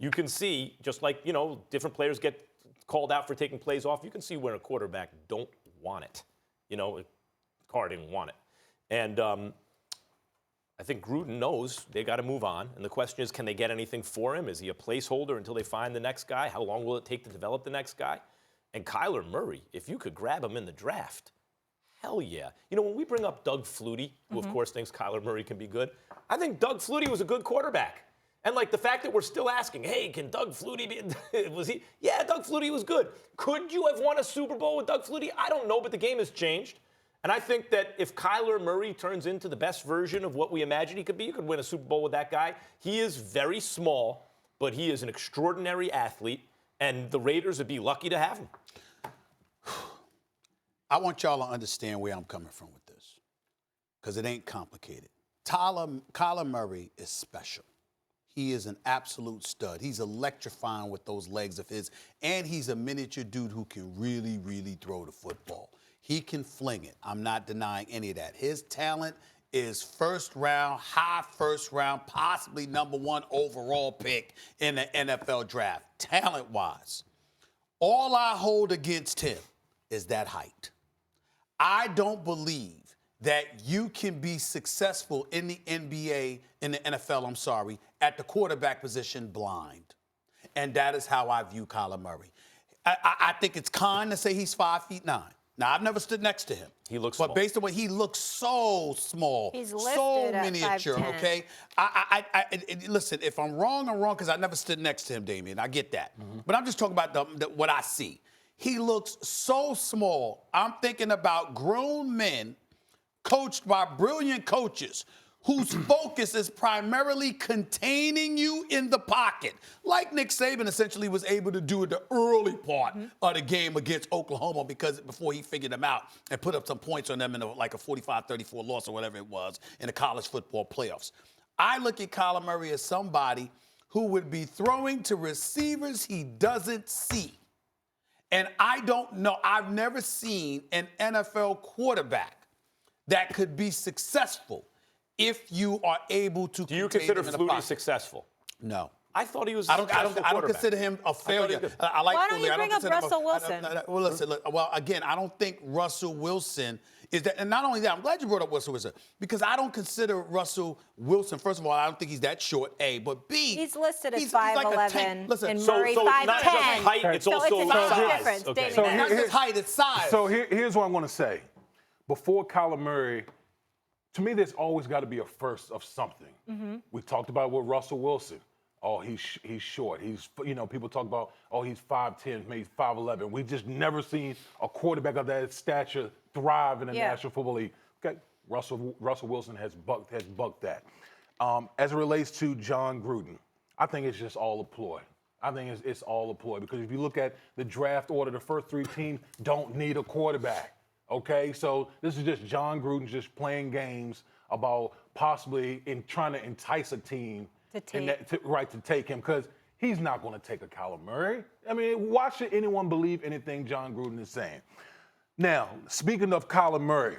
you can see, just like, different players get called out for taking plays off, you can see where a quarterback don't want it. Carr didn't want it. And I think Gruden knows they got to move on. And the question is, can they get anything for him? Is he a placeholder until they find the next guy? How long will it take to develop the next guy? And Kyler Murray, if you could grab him in the draft, hell yeah. When we bring up Doug Flutie, who of course thinks Kyler Murray can be good, I think Doug Flutie was a good quarterback. And the fact that we're still asking, hey, can Doug Flutie be, was he? Yeah, Doug Flutie was good. Could you have won a Super Bowl with Doug Flutie? I don't know, but the game has changed. And I think that if Kyler Murray turns into the best version of what we imagine he could be, you could win a Super Bowl with that guy. He is very small, but he is an extraordinary athlete, and the Raiders would be lucky to have him. I want y'all to understand where I'm coming from with this, because it ain't complicated. Kyler Murray is special. He is an absolute stud. He's electrifying with those legs of his, and he's a miniature dude who can really, really throw the football. He can fling it. I'm not denying any of that. His talent is first round, high first round, possibly #1 overall pick in the NFL draft, talent-wise. All I hold against him is that height. I don't believe that you can be successful in the NBA, in the NFL, at the quarterback position blind. And that is how I view Kyler Murray. I think it's kind to say he's 5'9". Now, I've never stood next to him. He looks small. But based on what he looks so small, he's listed so at miniature, 5'10". okay? Listen, if I'm wrong, I'm wrong because I never stood next to him, Damien. I get that. But I'm just talking about what I see. He looks so small. I'm thinking about grown men coached by brilliant coaches whose focus is primarily containing you in the pocket, like Nick Saban essentially was able to do in the early part of the game against Oklahoma before he figured them out and put up some points on them in a 45-34 loss or whatever it was in the college football playoffs. I look at Kyler Murray as somebody who would be throwing to receivers he doesn't see. And I don't know, I've never seen an NFL quarterback that could be successful if you are able to. Do you consider Flutie successful? No. I thought he was. I don't consider him a failure. I like Why don't you bring up Russell Wilson? Well, listen. Again, I don't think Russell Wilson is that. And not only that, I'm glad you brought up Russell Wilson because I don't consider Russell Wilson. First of all, I don't think he's that short. A, but B, he's listed as 5'11", listen, and so Murray it's not just 5'10". height; it's also size. Difference. Okay. So not just height, it's size. So here's what I'm going to say. Before Kyler Murray, to me, there's always got to be a first of something. We talked about it with Russell Wilson. Oh, he's short. People talk about, oh, he's 5'10", maybe 5'11". We've just never seen a quarterback of that stature thrive in the National Football League. Okay, Russell Wilson has bucked that. As it relates to Jon Gruden, I think it's just all a ploy. I think it's all a ploy because if you look at the draft order, the first 3 teams don't need a quarterback. Okay, so this is just Jon Gruden just playing games about possibly trying to entice a team to take him because he's not going to take a Kyler Murray. I mean, why should anyone believe anything Jon Gruden is saying? Now, speaking of Kyler Murray,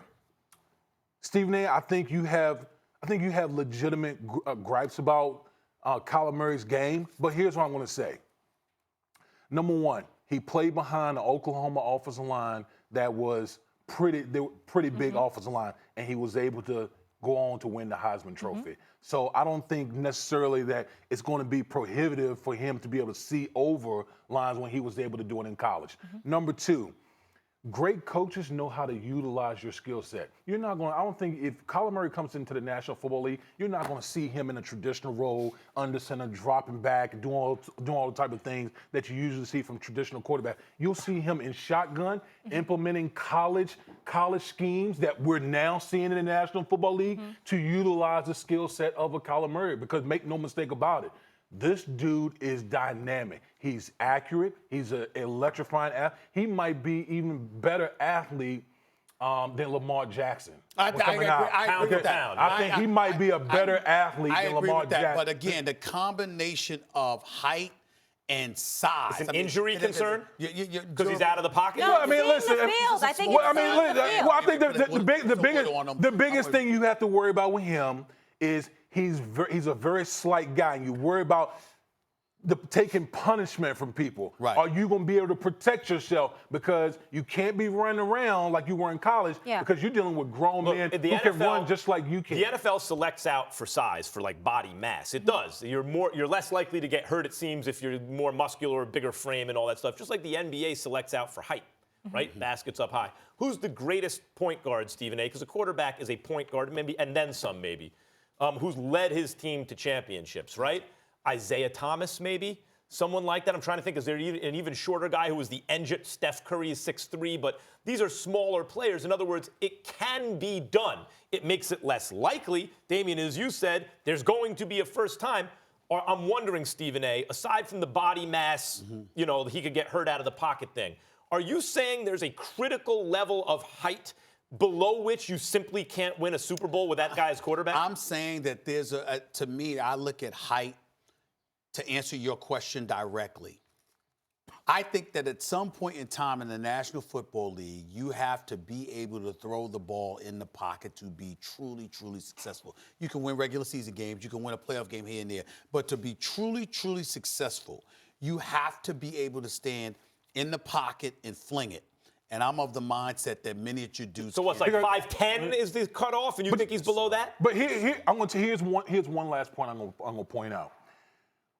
Stephen A., I think you have legitimate gripes about Kyler Murray's game, but here's what I'm going to say. Number one, he played behind the Oklahoma offensive line that was pretty big offensive line, and he was able to go on to win the Heisman Trophy. So I don't think necessarily that it's going to be prohibitive for him to be able to see over lines when he was able to do it in college. Number two, great coaches know how to utilize your skill set. I don't think if Kyler Murray comes into the National Football League, you're not going to see him in a traditional role, under center, dropping back, doing all the type of things that you usually see from traditional quarterback. You'll see him in shotgun, implementing college schemes that we're now seeing in the National Football League to utilize the skill set of a Kyler Murray, because make no mistake about it, this dude is dynamic. He's accurate. He's an electrifying athlete. He might be even better athlete than Lamar Jackson. I agree with that. I think he might be a better athlete than Lamar Jackson. But again, the combination of height and size. It's an injury concern? Because he's out of the pocket? No, I mean, listen. I think the biggest thing you have to worry about with him is he's a very slight guy, and you worry about taking punishment from people? Right. Are you going to be able to protect yourself because you can't be running around like you were in college because you're dealing with grown men who can run just like you can? The NFL selects out for size, for like body mass. It does. You're less likely to get hurt, it seems, if you're more muscular, bigger frame and all that stuff. Just like the NBA selects out for height, right? Baskets up high. Who's the greatest point guard, Stephen A? Because a quarterback is a point guard, maybe, and then some, maybe, who's led his team to championships, right? Isaiah Thomas, maybe? Someone like that. I'm trying to think, is there an even shorter guy who was the engine? Steph Curry is 6'3", but these are smaller players. In other words, it can be done. It makes it less likely. Damien, as you said, there's going to be a first time. Or I'm wondering, Stephen A., aside from the body mass, you know, he could get hurt out of the pocket thing, are you saying there's a critical level of height below which you simply can't win a Super Bowl with that guy as quarterback? I'm saying that there's to me, I look at height to answer your question directly. I think that at some point in time in the National Football League, you have to be able to throw the ball in the pocket to be truly, truly successful. You can win regular season games, you can win a playoff game here and there, but to be truly, truly successful, you have to be able to stand in the pocket and fling it. And I'm of the mindset that many of you dudes. So what's like 5'10" is the cutoff, and you think he's below that? But here's one last point I'm gonna point out.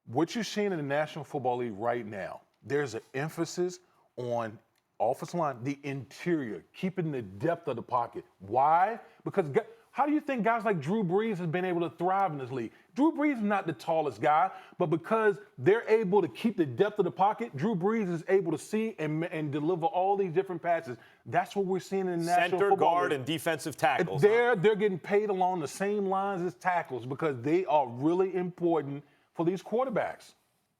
What you're seeing in the National Football League right now, there's an emphasis on offensive line, the interior, keeping the depth of the pocket. Why? Because how do you think guys like Drew Brees have been able to thrive in this league? Drew Brees is not the tallest guy, but because they're able to keep the depth of the pocket, Drew Brees is able to see and deliver all these different passes. That's what we're seeing in the National Football League. Center, guard, and defensive tackles. They're getting paid along the same lines as tackles because they are really important for these quarterbacks.